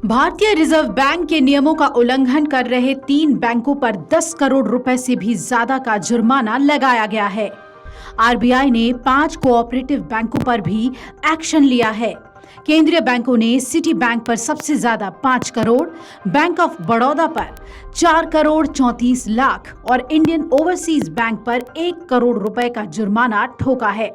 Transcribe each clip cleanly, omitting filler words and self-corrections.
भारतीय reserve bank के नियमों का उल्लंघन कर रहे 3 बैंकों पर 10 करोड़ रुपए से भी ज्यादा का जुर्माना लगाया गया है। आरबीआई ने 5 कोऑपरेटिव बैंकों पर भी एक्शन लिया है। केंद्रीय बैंकों ने सिटी बैंक पर सबसे ज्यादा 5 करोड़, बैंक ऑफ बड़ौदा पर 4 करोड़ 34 लाख और इंडियन ओवरसीज बैंक पर 1 करोड़ रुपए का जुर्माना ठोका है।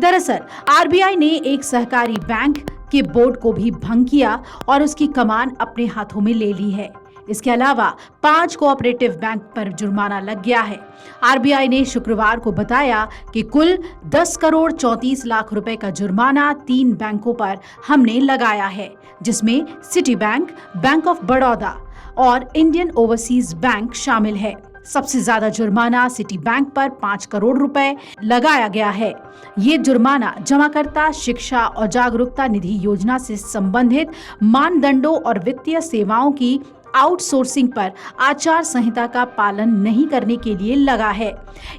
दरअसल आरबीआई ने एक सहकारी बैंक के बोर्ड को भी भंग किया और उसकी कमान अपने हाथों में ले ली है। इसके अलावा 5 कोऑपरेटिव बैंक पर जुर्माना लग गया है। आरबीआई ने शुक्रवार को बताया कि कुल 10 करोड़ 34 लाख रुपए का जुर्माना 3 बैंकों पर हमने लगाया है, जिसमें city bank, bank of Baroda और इंडियन ओवरसीज बैंक शामिल है। सबसे ज्यादा जुर्माना सिटी बैंक पर 5 करोड़ रुपए लगाया गया है। ये जुर्माना जमाकर्ता शिक्षा और जागरूकता निधि योजना से संबंधित मानदंडों और वित्तीय सेवाओं की आउटसोर्सिंग पर आचार संहिता का पालन नहीं करने के लिए लगा है।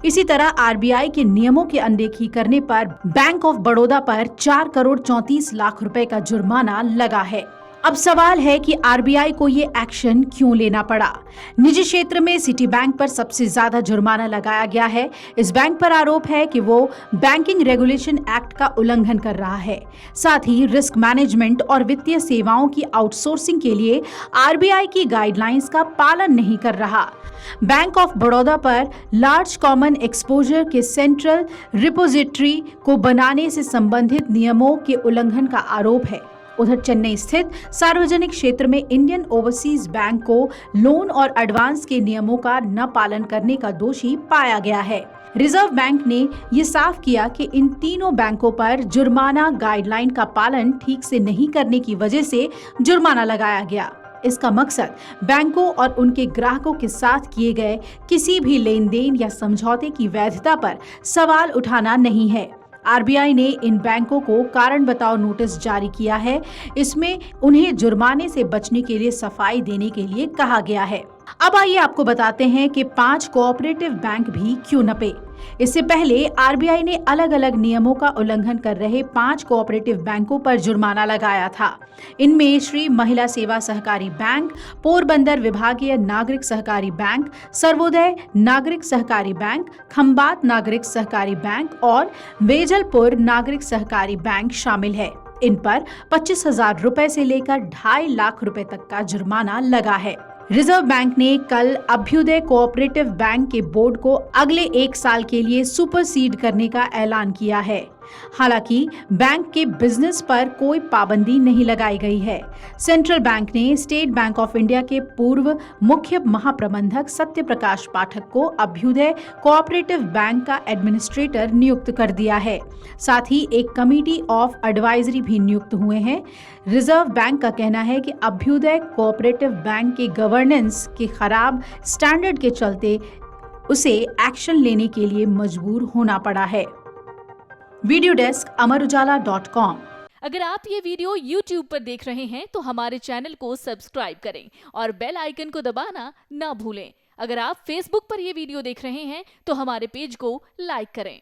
इसी तरह आरबीआई के नियमों की अनदेखी करने पर बैंक ऑफ बड़ौदा पर 4 करोड़ 34 लाख रुपए का जुर्माना लगा है। अब सवाल है कि आरबीआई को ये एक्शन क्यों लेना पड़ा। निजी क्षेत्र में सिटी बैंक पर सबसे ज्यादा जुर्माना लगाया गया है। इस बैंक पर आरोप है कि वो बैंकिंग रेगुलेशन एक्ट का उल्लंघन कर रहा है। साथ ही रिस्क मैनेजमेंट और वित्तीय सेवाओं की आउटसोर्सिंग के लिए आरबीआई की गाइडलाइंस का पालन नहीं कर रहा। बैंक ऑफ बड़ौदा पर लार्ज कॉमन एक्सपोजर के सेंट्रल रिपोजिटरी को बनाने से संबंधित नियमों के उल्लंघन का आरोप है। उधर चेन्नई स्थित सार्वजनिक क्षेत्र में इंडियन ओवरसीज बैंक को लोन और एडवांस के नियमों का न पालन करने का दोषी पाया गया है। रिजर्व बैंक ने ये साफ किया कि इन तीनों बैंकों पर जुर्माना गाइडलाइन का पालन ठीक से नहीं करने की वजह से जुर्माना लगाया गया। इसका मकसद बैंकों और उनके ग्राहकों के साथ किए गए किसी भी लेन देन या समझौते की वैधता पर सवाल उठाना नहीं है। आरबीआई ने इन बैंकों को कारण बताओ नोटिस जारी किया है। इसमें उन्हें जुर्माने से बचने के लिए सफाई देने के लिए कहा गया है। अब आइए आपको बताते हैं कि 5 कोऑपरेटिव बैंक भी क्यों नपे। इससे पहले आरबीआई ने अलग अलग नियमों का उल्लंघन कर रहे 5 कोऑपरेटिव बैंकों पर जुर्माना लगाया था। इनमें श्री महिला सेवा सहकारी बैंक, पोरबंदर विभागीय नागरिक सहकारी बैंक, सर्वोदय नागरिक सहकारी बैंक, खंबात नागरिक सहकारी बैंक और वेजलपुर नागरिक सहकारी बैंक शामिल है। इन पर 25,000 रुपए से लेकर 2.5 लाख रुपए तक का जुर्माना लगा है। रिजर्व बैंक ने कल अभ्युदय कोऑपरेटिव बैंक के बोर्ड को अगले 1 साल के लिए सुपरसीड करने का ऐलान किया है। हालांकि बैंक के बिजनेस पर कोई पाबंदी नहीं लगाई गई है। सेंट्रल बैंक ने स्टेट बैंक ऑफ इंडिया के पूर्व मुख्य महाप्रबंधक सत्य प्रकाश पाठक को अभ्युदय कोऑपरेटिव बैंक का एडमिनिस्ट्रेटर नियुक्त कर दिया है। साथ ही एक कमेटी ऑफ एडवाइजरी भी नियुक्त हुए हैं। रिजर्व बैंक का कहना है कि अभ्युदय कोऑपरेटिव बैंक के गवर्नेंस के खराब स्टैंडर्ड के चलते उसे एक्शन लेने के लिए मजबूर होना पड़ा है। Video desk amarujala.com। अगर आप ये वीडियो YouTube पर देख रहे हैं तो हमारे चैनल को सब्सक्राइब करें और बेल आइकन को दबाना ना भूलें। अगर आप Facebook पर ये वीडियो देख रहे हैं तो हमारे पेज को लाइक करें।